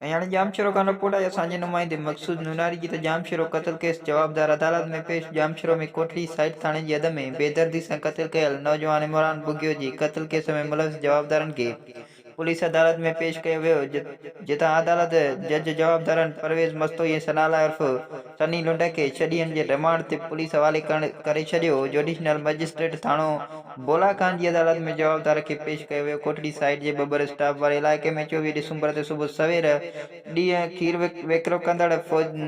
यानी जामशरो का रिपोर्ट आया सांझे नुमाइंदे मकसूद नुनारी जी जामशरो कत्ल केस जवाबदार अदालत में पेश। जामशरो में कोटली साइड थाने जी हद में बेदर्दी से कत्ल कयल नौजवान इमरान बुगियो जी कत्ल केस में मुलविस जवाबदारन के पुलिस अदालत में पेश किया वियो, जिता अदालत जज जवाबदारन परवेज मस्तोई सनाला उर्फ सनी लुंड के छॾियन जे रिमांड ते पुलिस हवाले करे छॾियो। जुडिशनल मजिस्ट्रेट थाणो बोलाखान जी अदालत में जवाबदार के पेश किया वियो। कोटली साइड के बबर स्टाफ वाले इलाके में 24 डिसंबर ते सुबह सवेर ॾींहुं खीर विकिरो कंदड़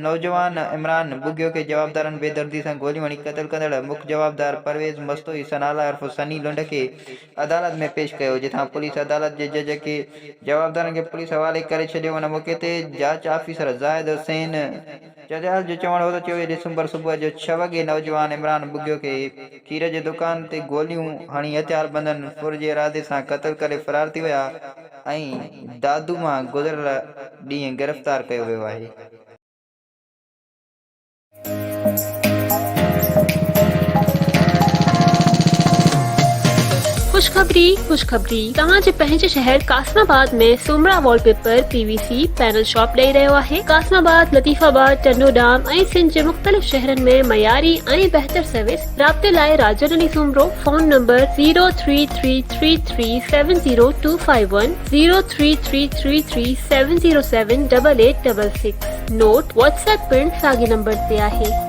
नौजवान इमरान बुगियो के जवाबदारन बेदर्दी से गोली हणी कत्ल कंदड़ मुख्य जवाबदार परवेज मस्तोई सनाला उर्फ सनी लुंड के अदालत में पेश किया, जिथा पुलिस अदालत के जज के जवाबदारन के पुलिस हवाले करे छॾियो। उन मौके ते जांच ऑफिसर जाहिद हुसैन जजाल जो चवणु हो 24 डिसंबर सुबह जो 6 वगे नौजवान इमरान बुगियो के खीर के दुकान ते गोलियों हणी हथियार बंदन फुर जे इरादे से कत्ल करे फरार थी विया ऐं दादू मां गुज़िरियल ॾींहुं गिरफ़्तार कयो वियो आहे। खुशखबरी तव्हां जे पंहिंजे शहर कासमाबाद में सुमरा वॉलपेपर पीवीसी पैनल शॉप ॾेई रहियो आहे। कासमाबाद, लतीफ़ाबाद, टंडोडाम ऐं सिंध जे मुख़्तलिफ़ शहरनि में मयारी ऐं बहितर सर्विस। राब्ते लाइ राजधानी Soomro phone number 03333702510 03333707886। Note WhatsApp पिण साॻी नंबर ते आहे।